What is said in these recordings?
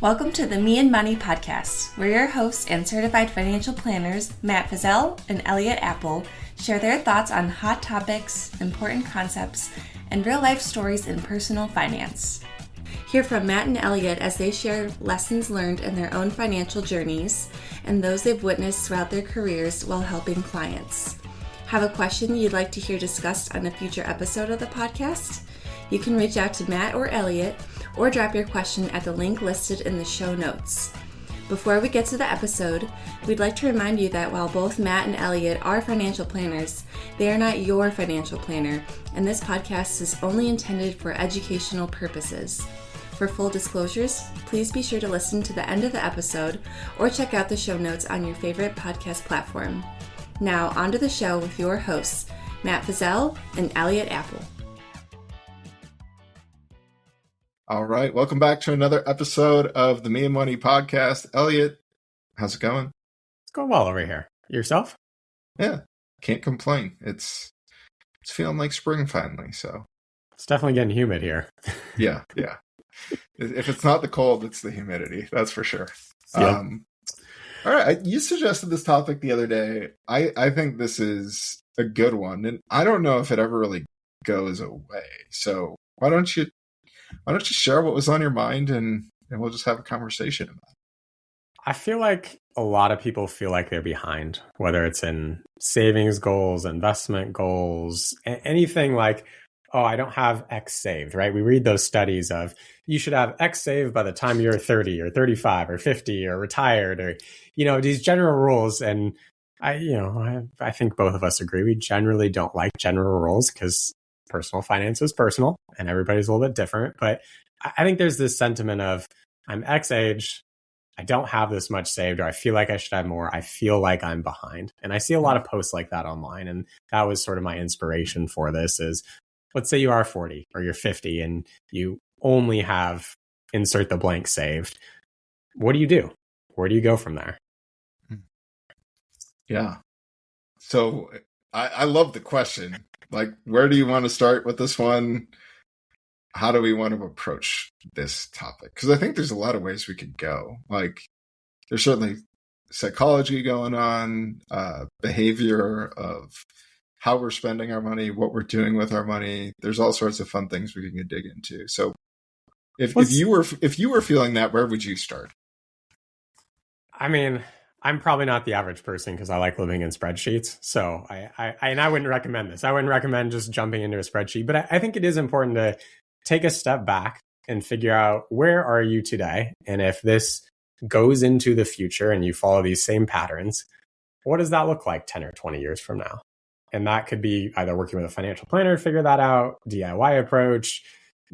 Welcome to the Me and Money podcast, where your hosts and certified financial planners, Matt Fizell and Elliott Appel, share their thoughts on hot topics, important concepts, and real-life stories in personal finance. Hear from Matt and Elliott as they share lessons learned in their own financial journeys and those they've witnessed throughout their careers while helping clients. Have a question you'd like to hear discussed on a future episode of the podcast? You can reach out to Matt or Elliott or drop your question at the link listed in the show notes. Before we get to the episode, we'd like to remind you that while both Matt and Elliott are financial planners, they are not your financial planner, and this podcast is only intended for educational purposes. For full disclosures, please be sure to listen to the end of the episode or check out the show notes on your favorite podcast platform. Now, on to the show with your hosts, Matt Fizell and Elliott Appel. All right, welcome back to another episode of the Me and Money podcast. Elliott, how's it going? It's going well over here. Yourself? Yeah, can't complain. It's feeling like spring finally, so. It's definitely getting humid here. Yeah. If it's not the cold, it's the humidity, that's for sure. Yep. All right, you suggested this topic the other day. I think this is a good one, and I don't know if it ever really goes away. So why don't you share what was on your mind, and we'll just have a conversation about it. I feel like a lot of people feel like they're behind, whether it's in savings goals, investment goals, anything like, oh, I don't have X saved, right? We read those studies of you should have X saved by the time you're 30 or 35 or 50 or retired, or, these general rules. And I think both of us agree we generally don't like general rules because personal finance is personal and everybody's a little bit different. But I think there's this sentiment of I'm X age, I don't have this much saved, or I feel like I should have more. I feel like I'm behind. And I see a lot of posts like that online. And that was sort of my inspiration for this is, let's say you are 40 or you're 50 and you only have insert the blank saved. What do you do? Where do you go from there? Yeah. So I love the question. Like, where do you want to start with this one? How do we want to approach this topic? Because I think there's a lot of ways we could go. Like, there's certainly psychology going on, behavior of how we're spending our money, what we're doing with our money. There's all sorts of fun things we can dig into. So if you were feeling that, where would you start? I mean, I'm probably not the average person because I like living in spreadsheets. So I wouldn't recommend this. I wouldn't recommend just jumping into a spreadsheet, but I think it is important to take a step back and figure out where are you today? And if this goes into the future and you follow these same patterns, what does that look like 10 or 20 years from now? And that could be either working with a financial planner to figure that out, DIY approach,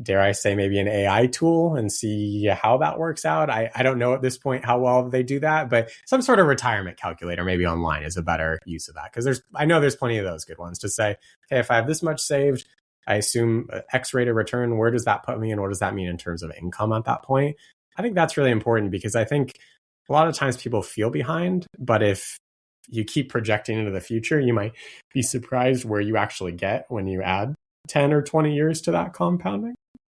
dare I say maybe an AI tool and see how that works out. I don't know at this point how well they do that, but some sort of retirement calculator maybe online is a better use of that. Because I know there's plenty of those good ones to say, hey, if I have this much saved, I assume X rate of return, where does that put me and what does that mean in terms of income at that point? I think that's really important because I think a lot of times people feel behind, but if you keep projecting into the future, you might be surprised where you actually get when you add 10 or 20 years to that compounding,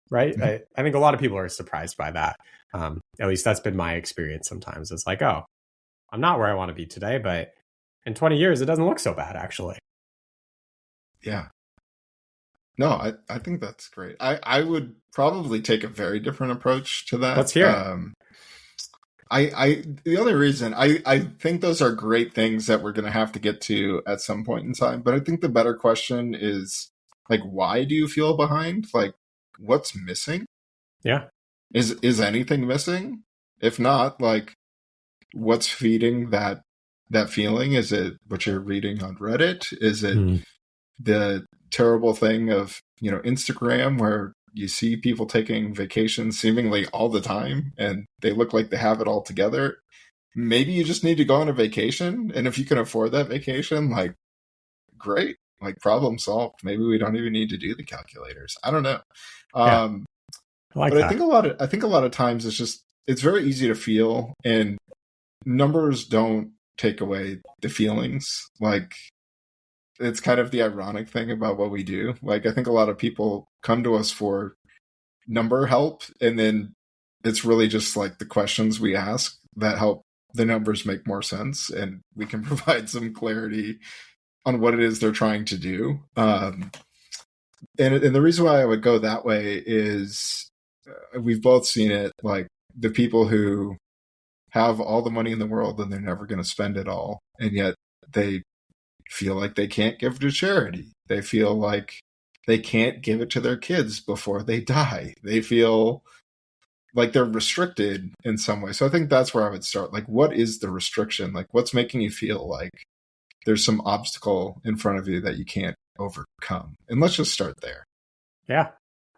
right? Mm-hmm. I think a lot of people are surprised by that. At least that's been my experience sometimes. It's like, oh, I'm not where I want to be today, but in 20 years, it doesn't look so bad, actually. Yeah. No, I think that's great. I would probably take a very different approach to that. Let's hear it. The only reason I think those are great things that we're going to have to get to at some point in time. But I think the better question is, like, why do you feel behind? Like, what's missing? Yeah. Is anything missing? If not, like, what's feeding that feeling? Is it what you're reading on Reddit? Is it the terrible thing of, Instagram where you see people taking vacations seemingly all the time and they look like they have it all together? Maybe you just need to go on a vacation. And if you can afford that vacation, like, great, like, problem solved. Maybe we don't even need to do the calculators. I don't know. I think a lot of times it's very easy to feel, and numbers don't take away the feelings. Like, it's kind of the ironic thing about what we do. Like, I think a lot of people come to us for number help, and then it's really just like the questions we ask that help the numbers make more sense, and we can provide some clarity on what it is they're trying to do. And the reason why I would go that way is we've both seen it, like the people who have all the money in the world and they're never going to spend it all, and yet they feel like they can't give to charity. They feel like they can't give it to their kids before they die. They feel like they're restricted in some way. So I think that's where I would start. Like, what is the restriction? Like, what's making you feel like there's some obstacle in front of you that you can't overcome? And let's just start there. Yeah,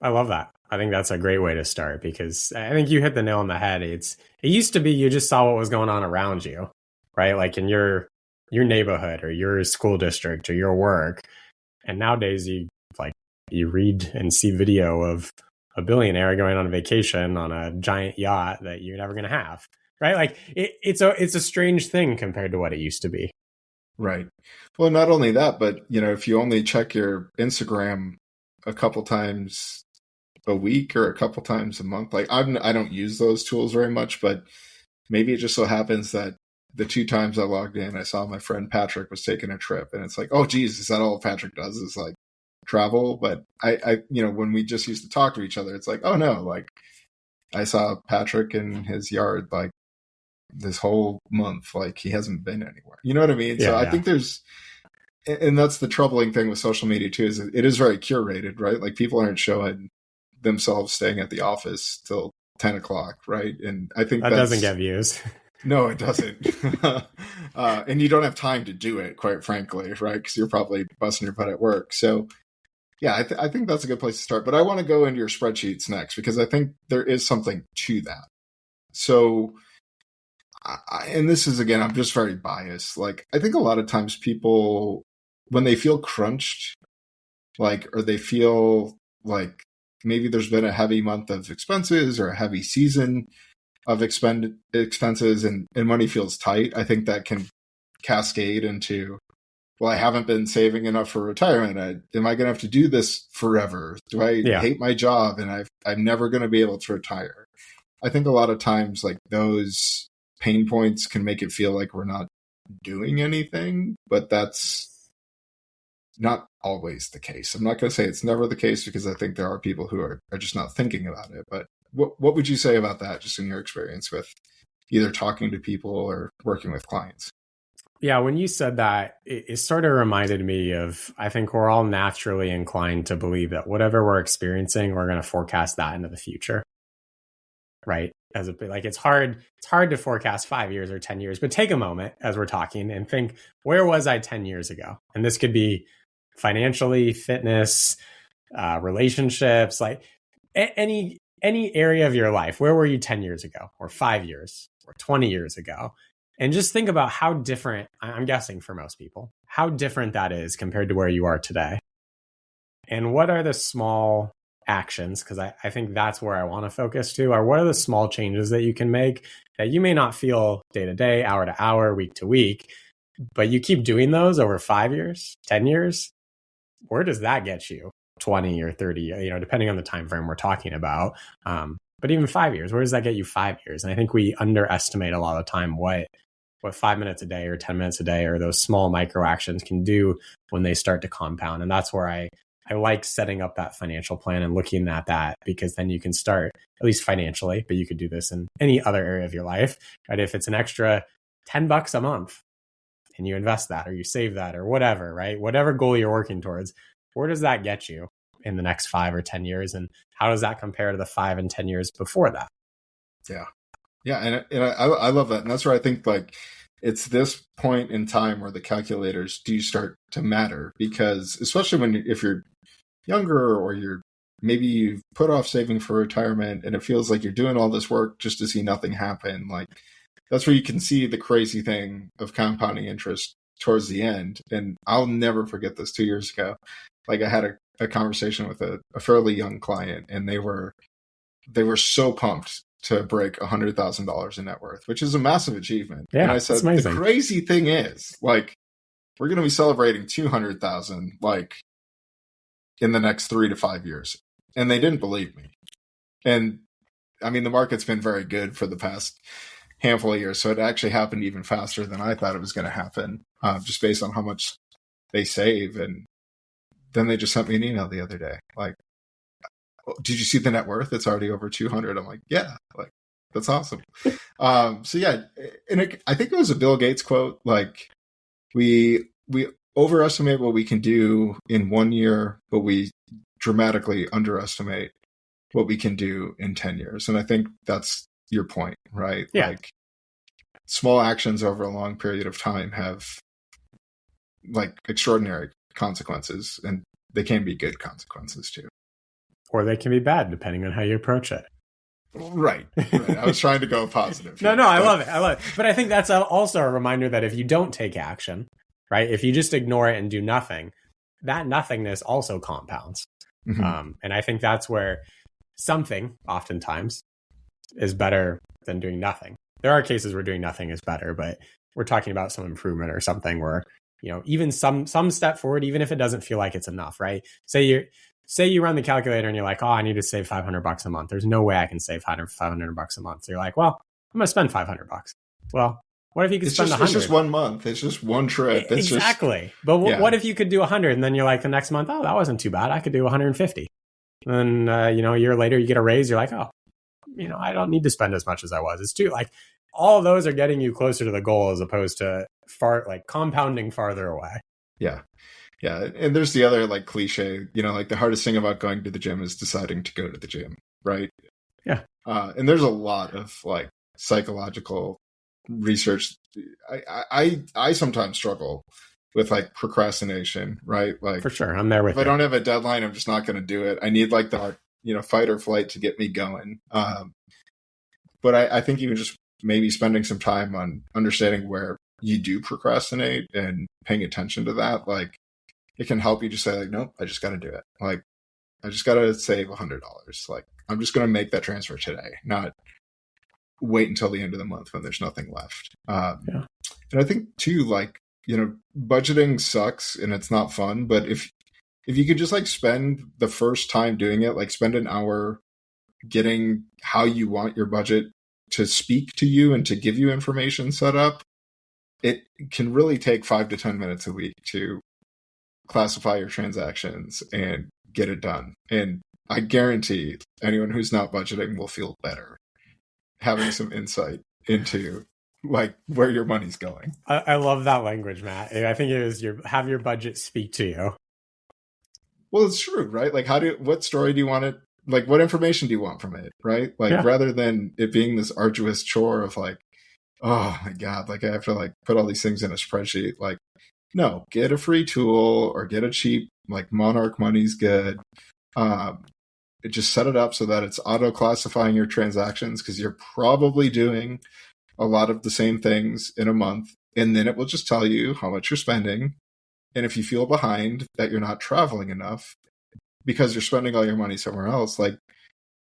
I love that. I think that's a great way to start, because I think you hit the nail on the head. It used to be you just saw what was going on around you, right? Like in your neighborhood or your school district or your work. And nowadays you read and see video of a billionaire going on a vacation on a giant yacht that you're never going to have, right? Like it's a strange thing compared to what it used to be. Right. Well, not only that, but if you only check your Instagram a couple times a week or a couple times a month, like I don't use those tools very much, but maybe it just so happens that the 2 times I logged in, I saw my friend Patrick was taking a trip, and it's like, oh geez, is that all Patrick does is like travel? But I when we just used to talk to each other, it's like, oh no, like I saw Patrick in his yard like this whole month, like he hasn't been anywhere. You know what I mean? Yeah, so I think and that's the troubling thing with social media too, is it is very curated, right? Like people aren't showing themselves staying at the office till 10 o'clock, right? And I think that doesn't get views. No, it doesn't. And you don't have time to do it, quite frankly, right? Because you're probably busting your butt at work. So yeah, I think that's a good place to start. But I want to go into your spreadsheets next, because I think there is something to that. So, and this is, again, I'm just very biased. Like, I think a lot of times people, when they feel crunched, like, or they feel like maybe there's been a heavy month of expenses or a heavy season of expenses and money feels tight, I think that can cascade into, well, I haven't been saving enough for retirement. Am I going to have to do this forever? Do I hate my job and I'm never going to be able to retire? I think a lot of times like those pain points can make it feel like we're not doing anything, but that's not always the case. I'm not going to say it's never the case, because I think there are people who are just not thinking about it. But what would you say about that, just in your experience with either talking to people or working with clients? Yeah, when you said that, it sort of reminded me of, I think we're all naturally inclined to believe that whatever we're experiencing, we're going to forecast that into the future, right? It's hard to forecast 5 years or 10 years, but take a moment as we're talking and think, where was I 10 years ago? And this could be financially, fitness, relationships, like any area of your life. Where were you 10 years ago or 5 years or 20 years ago? And just think about how different, I'm guessing for most people, how different that is compared to where you are today. And what are the small actions, because I think that's where I want to focus too, are what are the small changes that you can make that you may not feel day to day, hour to hour, week to week, but you keep doing those over 5 years, 10 years, where does that get you? 20 or 30, depending on the time frame we're talking about. But even 5 years, where does that get you 5 years? And I think we underestimate a lot of the time what 5 minutes a day or 10 minutes a day or those small micro actions can do when they start to compound. And that's where I like setting up that financial plan and looking at that, because then you can start, at least financially, but you could do this in any other area of your life, right? If it's an extra $10 a month and you invest that or you save that or whatever, right? Whatever goal you're working towards, where does that get you in the next 5 or 10 years? And how does that compare to the 5 and 10 years before that? Yeah. Yeah. And I love that. And that's where I think like it's this point in time where the calculators do start to matter, because especially if you're younger or maybe you've put off saving for retirement and it feels like you're doing all this work just to see nothing happen. Like that's where you can see the crazy thing of compounding interest towards the end. And I'll never forget this 2 years ago. Like I had a conversation with a fairly young client, and they were so pumped to break $100,000 in net worth, which is a massive achievement. Yeah, and I said, the crazy thing is, like, we're going to be celebrating 200,000, like, in the next 3 to 5 years. And they didn't believe me. And I mean, the market's been very good for the past handful of years. So it actually happened even faster than I thought it was going to happen, just based on how much they save. And then they just sent me an email the other day. Like, did you see the net worth? It's already over 200. I'm like, yeah, like that's awesome. So yeah, and I think it was a Bill Gates quote. Like we overestimate what we can do in 1 year, but we dramatically underestimate what we can do in 10 years. And I think that's your point, right? Yeah. Like small actions over a long period of time have like extraordinary consequences, and they can be good consequences too. Or they can be bad depending on how you approach it. Right. I was trying to go positive. No, I love it. But I think that's also a reminder that if you don't take action, right? If you just ignore it and do nothing, that nothingness also compounds. Mm-hmm. And I think that's where something oftentimes is better than doing nothing. There are cases where doing nothing is better, but we're talking about some improvement or something where, even some step forward, even if it doesn't feel like it's enough, right? Say you run the calculator and you're like, oh, I need to save $500 a month. There's no way I can save $500 a month. So you're like, well, I'm going to spend $500. Well, what if you could spend 100? It's just 1 month. It's just one trip. It's exactly. But what if you could do 100 and then you're like the next month, oh, that wasn't too bad. I could do 150. And then, a year later you get a raise. You're like, oh, I don't need to spend as much as I was. It's too like all of those are getting you closer to the goal as opposed to compounding farther away. Yeah. Yeah. And there's the other like cliche, like the hardest thing about going to the gym is deciding to go to the gym. Right. Yeah. And there's a lot of like psychological research. I sometimes struggle with like procrastination, right? Like for sure. I'm there with you. If I don't have a deadline, I'm just not going to do it. I need like the, fight or flight to get me going. But I think even just maybe spending some time on understanding where you do procrastinate and paying attention to that, like it can help you just say like, nope, I just got to do it. Like I just got to save $100. Like I'm just going to make that transfer today, not wait until the end of the month when there's nothing left. And I think too, like, budgeting sucks and it's not fun, but if you could just like spend the first time doing it, like spend an hour getting how you want your budget to speak to you and to give you information set up, it can really take 5 to 10 minutes a week to classify your transactions and get it done. And I guarantee anyone who's not budgeting will feel better having some insight into like where your money's going. I love that language, Matt. I think it is have your budget speak to you. Well, it's true, right? Like what story do you want it? Like what information do you want from it? Right? Like rather than it being this arduous chore of like, oh my God, like I have to like put all these things in a spreadsheet. Like, no, get a free tool or get a cheap, like Monarch Money's good. Just set it up so that it's auto classifying your transactions because you're probably doing a lot of the same things in a month. And then it will just tell you how much you're spending. And if you feel behind that you're not traveling enough because you're spending all your money somewhere else, like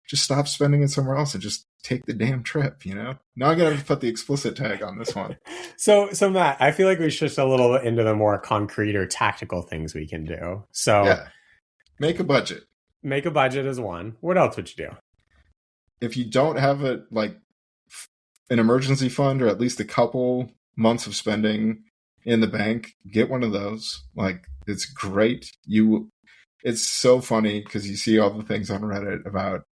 just stop spending it somewhere else and just take the damn trip, Now I'm going to have to put the explicit tag on this one. So Matt, I feel like we shift a little into the more concrete or tactical things we can do. So make a budget. Make a budget is one. What else would you do? If you don't have an emergency fund or at least a couple months of spending in the bank, get one of those. Like it's great. It's so funny because you see all the things on Reddit about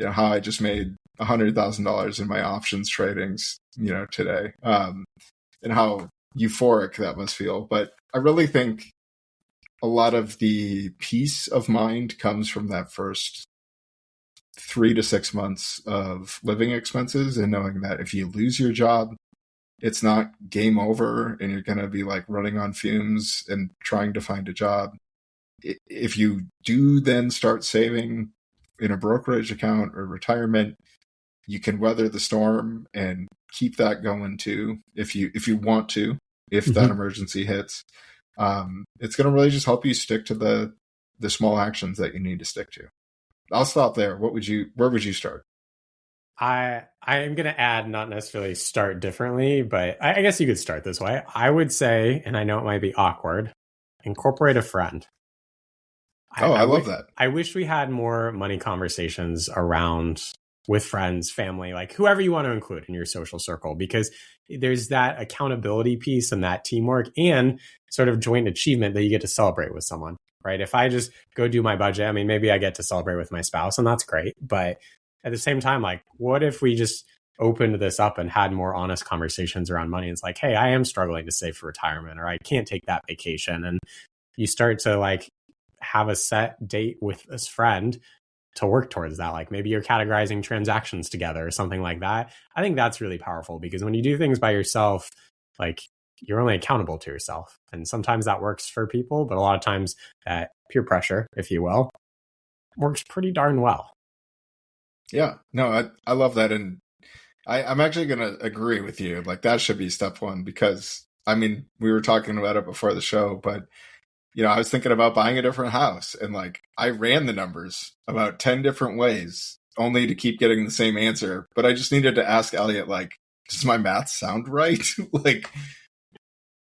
how I just made $100,000 in my options tradings, today, and how euphoric that must feel. But I really think a lot of the peace of mind comes from that first 3 to 6 months of living expenses and knowing that if you lose your job, it's not game over and you're going to be like running on fumes and trying to find a job. If you do then start saving in a brokerage account or retirement, you can weather the storm and keep that going too. If you want to, if that emergency hits, it's going to really just help you stick to the small actions that you need to stick to. I'll stop there. Where would you start? I am going to add, not necessarily start differently, but I guess you could start this way. I would say, and I know it might be awkward, incorporate a friend. I love that. I wish we had more money conversations around with friends, family, like whoever you want to include in your social circle, because there's that accountability piece and that teamwork and sort of joint achievement that you get to celebrate with someone, right? If I just go do my budget, I mean, maybe I get to celebrate with my spouse and that's great. But at the same time, like, what if we just opened this up and had more honest conversations around money? It's like, hey, I am struggling to save for retirement, or I can't take that vacation. And you start to like have a set date with this friend to work towards that. Like maybe you're categorizing transactions together or something like that. I think that's really powerful, because when you do things by yourself, like you're only accountable to yourself. And sometimes that works for people, but a lot of times that peer pressure, if you will, works pretty darn well. Yeah, no, I love that. And I'm actually going to agree with you. Like that should be step one, because I mean, we were talking about it before the show, but I was thinking about buying a different house, and like I ran the numbers about 10 different ways only to keep getting the same answer. But I just needed to ask Elliott, like, does my math sound right? Like,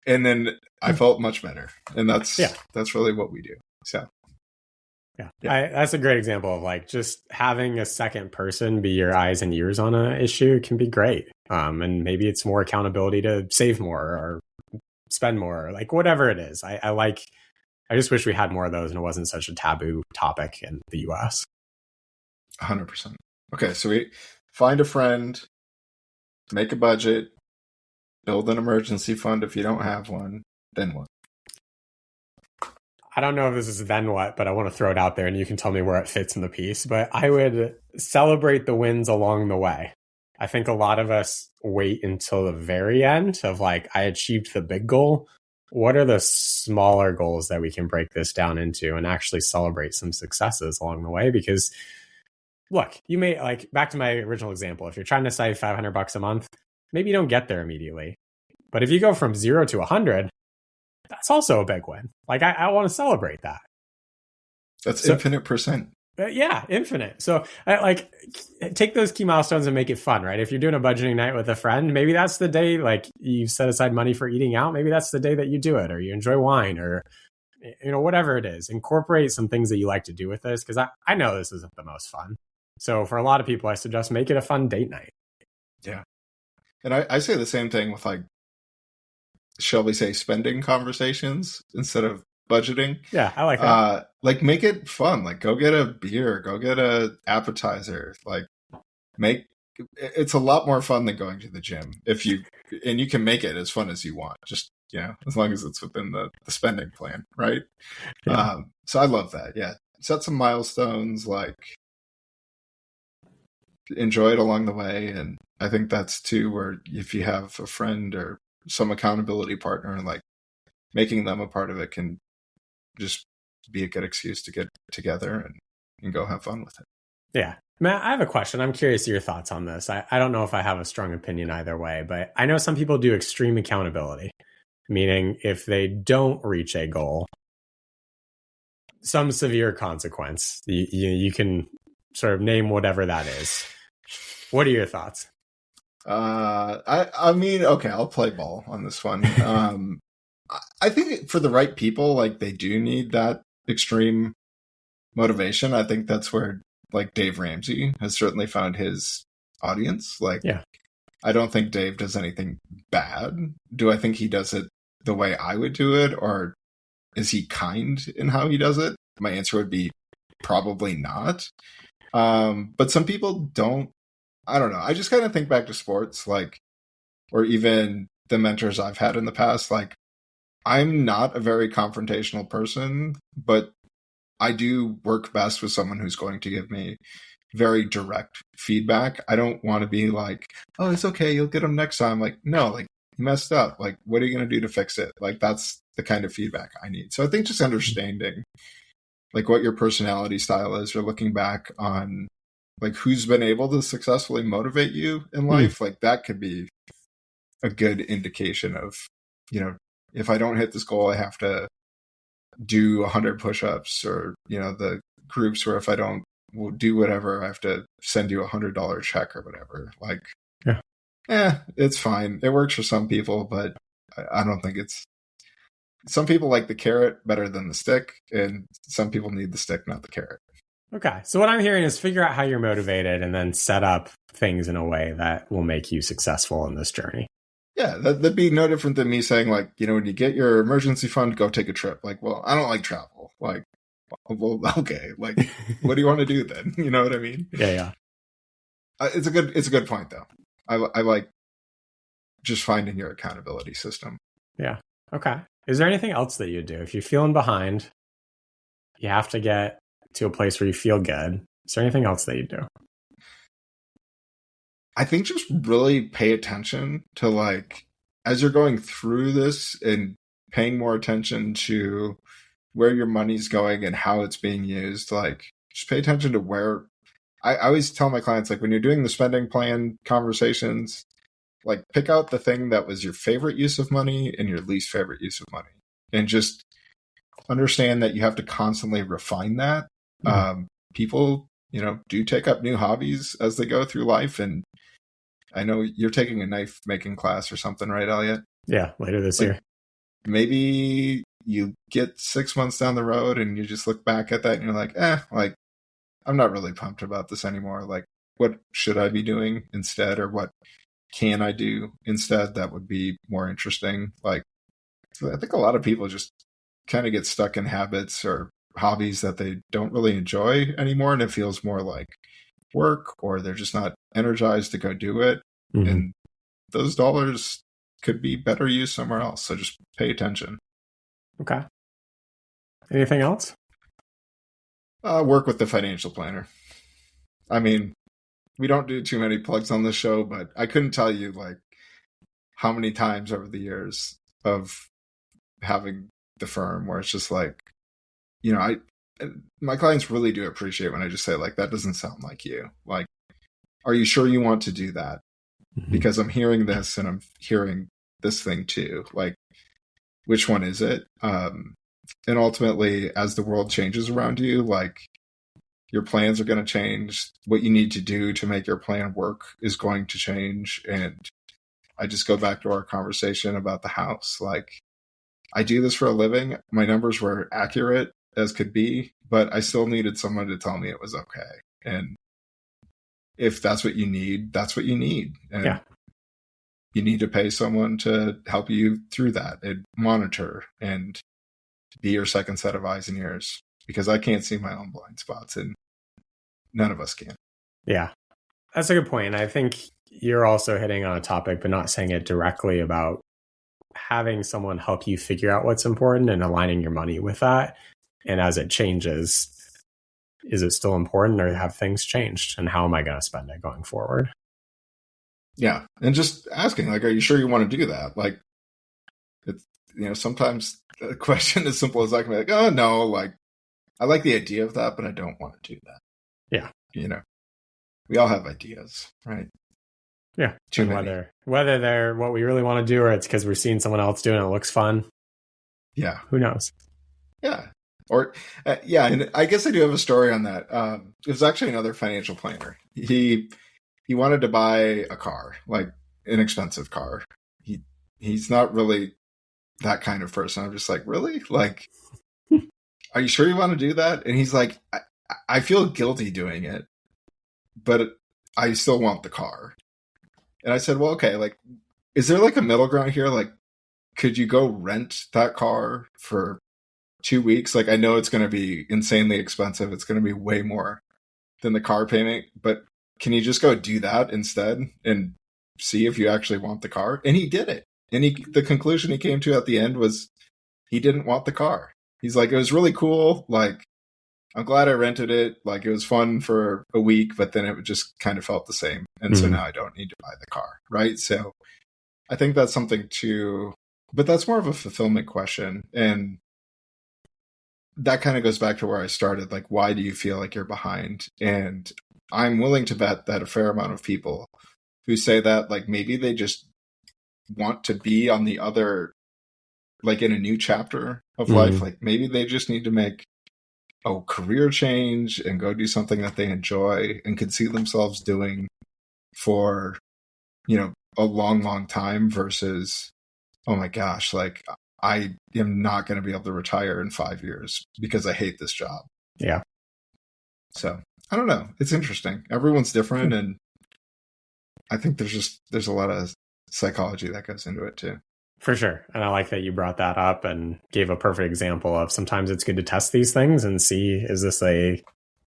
and then I felt much better. And that's really what we do. So. Yeah. That's a great example of like just having a second person be your eyes and ears on an issue can be great. And maybe it's more accountability to save more or spend more, or like whatever it is. I just wish we had more of those and it wasn't such a taboo topic in the US. 100%. Okay, so we find a friend, make a budget, build an emergency fund if you don't have one, then what? I don't know if this is then what, but I want to throw it out there and you can tell me where it fits in the piece. But I would celebrate the wins along the way. I think a lot of us wait until the very end of like, I achieved the big goal. What are the smaller goals that we can break this down into and actually celebrate some successes along the way? Because look, you may, like, back to my original example, if you're trying to save $500 a month, maybe you don't get there immediately. But if you go from 0 to 100, that's also a big win. Like, I want to celebrate that. That's infinite percent. Yeah, infinite. So like take those key milestones and make it fun, right? If you're doing a budgeting night with a friend, maybe that's the day, like you set aside money for eating out. Maybe that's the day that you do it, or you enjoy wine, or, whatever it is. Incorporate some things that you like to do with this, because I know this isn't the most fun. So for a lot of people, I suggest make it a fun date night. Yeah. And I say the same thing with, like, shall we say, spending conversations instead of budgeting. Yeah, I like that. Like, make it fun. Like, go get a beer, go get a appetizer. Like, it's a lot more fun than going to the gym and you can make it as fun as you want. Just, as long as it's within the spending plan, right? Yeah. So I love that. Yeah. Set some milestones, like enjoy it along the way. And I think that's too, where if you have a friend or some accountability partner, like making them a part of it can just be a good excuse to get together and go have fun with it. Yeah. Matt, I have a question. I'm curious your thoughts on this. I don't know if I have a strong opinion either way, but I know some people do extreme accountability, meaning if they don't reach a goal, some severe consequence. You can sort of name whatever that is. What are your thoughts? I mean, okay, I'll play ball on this one. I think for the right people, like, they do need that extreme motivation. I think that's where, like, Dave Ramsey has certainly found his audience. Like, yeah. I don't think Dave does anything bad. Do I think he does it the way I would do it, or is he kind in how he does it? My answer would be probably not. But some people don't. I don't know. I just kind of think back to sports, like, or even the mentors I've had in the past. Like, I'm not a very confrontational person, but I do work best with someone who's going to give me very direct feedback. I don't want to be like, oh, it's okay, you'll get them next time. Like, no, like, you messed up. Like, what are you going to do to fix it? Like, that's the kind of feedback I need. So I think just understanding, like, what your personality style is, or looking back on, like, who's been able to successfully motivate you in life, like, that could be a good indication of, if I don't hit this goal, I have to do 100 push-ups, or, the groups where if I don't do whatever, I have to send you $100 check or whatever. Like, it's fine. It works for some people, but I don't think some people like the carrot better than the stick, and some people need the stick, not the carrot. Okay. So what I'm hearing is figure out how you're motivated and then set up things in a way that will make you successful in this journey. Yeah, that'd be no different than me saying, like, when you get your emergency fund, go take a trip. Like, well, I don't like travel. Like, well, okay. Like, what do you want to do then? You know what I mean? Yeah. It's a good point, though. I like just finding your accountability system. Yeah. Okay. Is there anything else that you do? If you're feeling behind, you have to get to a place where you feel good. Is there anything else that you do? I think just really pay attention to, like, as you're going through this and paying more attention to where your money's going and how it's being used. Like, just pay attention to where I always tell my clients, like, when you're doing the spending plan conversations, like, pick out the thing that was your favorite use of money and your least favorite use of money, and just understand that you have to constantly refine that. People, do take up new hobbies as they go through life. And I know you're taking a knife making class or something, right, Elliott? Yeah, later this year. Maybe you get 6 months down the road and you just look back at that and you're like, like, I'm not really pumped about this anymore. Like, what should I be doing instead? Or what can I do instead that would be more interesting? Like, I think a lot of people just kind of get stuck in habits or hobbies that they don't really enjoy anymore. And it feels more like work, or they're just not energized to go do it. Mm-hmm. And those dollars could be better used somewhere else. So just pay attention. Okay. Anything else? Work with the financial planner. I mean, we don't do too many plugs on this show, but I couldn't tell you, like, how many times over the years of having the firm where it's just like, my clients really do appreciate when I just say, like, that doesn't sound like you. Like, are you sure you want to do that? Mm-hmm. Because I'm hearing this and I'm hearing this thing too. Like, which one is it? And ultimately, as the world changes around you, like, your plans are going to change. What you need to do to make your plan work is going to change. And I just go back to our conversation about the house. Like, I do this for a living. My numbers were accurate as could be, but I still needed someone to tell me it was okay. And if that's what you need, that's what you need. And you need to pay someone to help you through that and monitor and be your second set of eyes and ears, because I can't see my own blind spots, and none of us can. Yeah, that's a good point. I think you're also hitting on a topic, but not saying it directly, about having someone help you figure out what's important and aligning your money with that. And as it changes, is it still important, or have things changed? And how am I going to spend it going forward? Yeah. And just asking, like, are you sure you want to do that? Like, it's, sometimes a question as simple as I can be like, oh, no, like, I like the idea of that, but I don't want to do that. Yeah. We all have ideas, right? Yeah. And whether they're what we really want to do, or it's because we're seeing someone else doing it, it looks fun. Yeah. Who knows? Yeah. Or, and I guess I do have a story on that. It was actually another financial planner. He wanted to buy a car, like an expensive car. He's not really that kind of person. I'm just like, really? Like, are you sure you want to do that? And he's like, I feel guilty doing it, but I still want the car. And I said, well, okay, like, is there like a middle ground here? Like, could you go rent that car for 2 weeks? Like, I know it's going to be insanely expensive. It's going to be way more than the car payment, but can you just go do that instead and see if you actually want the car? And he did it. And the conclusion he came to at the end was he didn't want the car. He's like, it was really cool. Like, I'm glad I rented it. Like, it was fun for a week, but then it just kind of felt the same. And so now I don't need to buy the car. Right. So I think that's something too, but that's more of a fulfillment question. And that kind of goes back to where I started. Like, why do you feel like you're behind? And I'm willing to bet that a fair amount of people who say that, like, maybe they just want to be on the other, like, in a new chapter of life. Like, maybe they just need to make a career change and go do something that they enjoy and can see themselves doing for, a long, long time, versus, oh my gosh, like, I am not going to be able to retire in 5 years because I hate this job. Yeah. So I don't know. It's interesting. Everyone's different, and I think there's a lot of psychology that goes into it too. For sure. And I like that you brought that up and gave a perfect example of sometimes it's good to test these things and see, is this a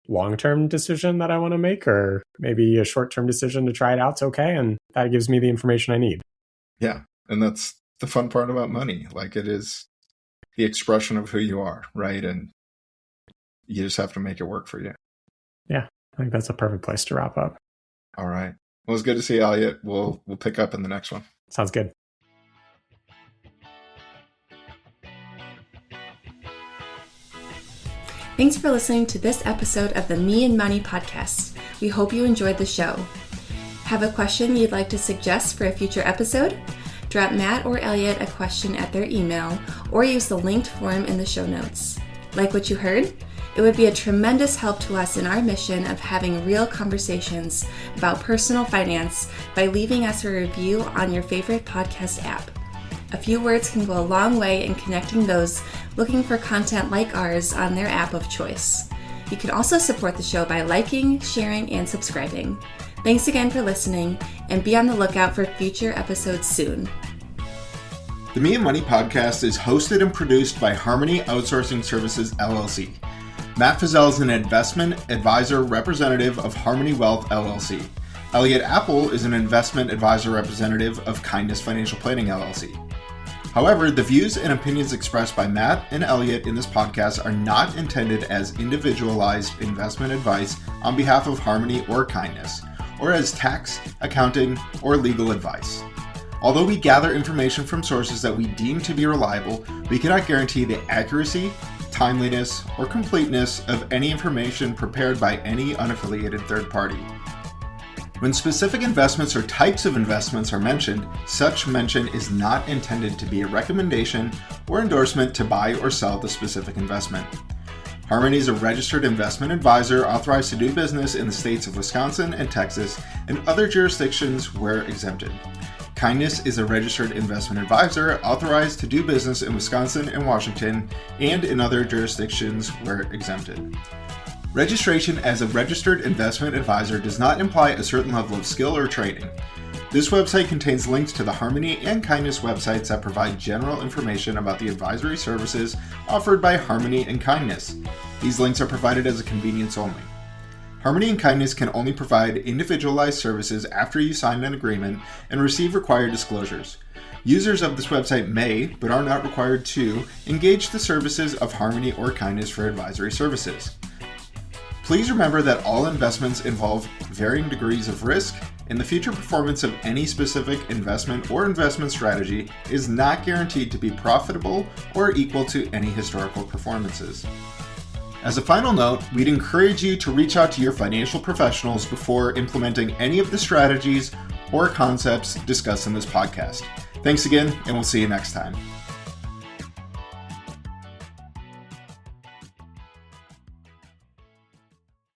long-term decision that I want to make, or maybe a short-term decision to try it out's okay. And that gives me the information I need. Yeah. And that's the fun part about money. Like, it is the expression of who you are, right? And you just have to make it work for you. Yeah. I think that's a perfect place to wrap up. All right. Well, it's good to see you, Elliott. We'll pick up in the next one. Sounds good. Thanks for listening to this episode of the Me and Money podcast. We hope you enjoyed the show. Have a question you'd like to suggest for a future episode? Drop Matt or Elliott a question at their email or use the linked form in the show notes. Like what you heard? It would be a tremendous help to us in our mission of having real conversations about personal finance by leaving us a review on your favorite podcast app. A few words can go a long way in connecting those looking for content like ours on their app of choice. You can also support the show by liking, sharing, and subscribing. Thanks again for listening, and be on the lookout for future episodes soon. The Me and Money podcast is hosted and produced by Harmony Outsourcing Services LLC. Matt Fizell is an investment advisor representative of Harmony Wealth LLC. Elliott Appel is an investment advisor representative of Kindness Financial Planning LLC. However, the views and opinions expressed by Matt and Elliott in this podcast are not intended as individualized investment advice on behalf of Harmony or Kindness, or as tax, accounting, or legal advice. Although we gather information from sources that we deem to be reliable, we cannot guarantee the accuracy, timeliness, or completeness of any information prepared by any unaffiliated third party. When specific investments or types of investments are mentioned, such mention is not intended to be a recommendation or endorsement to buy or sell the specific investment. Harmony is a registered investment advisor authorized to do business in the states of Wisconsin and Texas and other jurisdictions where exempted. Kindness is a registered investment advisor authorized to do business in Wisconsin and Washington and in other jurisdictions where exempted. Registration as a registered investment advisor does not imply a certain level of skill or training. This website contains links to the Harmony and Kindness websites that provide general information about the advisory services offered by Harmony and Kindness. These links are provided as a convenience only. Harmony and Kindness can only provide individualized services after you sign an agreement and receive required disclosures. Users of this website may, but are not required to, engage the services of Harmony or Kindness for advisory services. Please remember that all investments involve varying degrees of risk, and the future performance of any specific investment or investment strategy is not guaranteed to be profitable or equal to any historical performances. As a final note, we'd encourage you to reach out to your financial professionals before implementing any of the strategies or concepts discussed in this podcast. Thanks again, and we'll see you next time.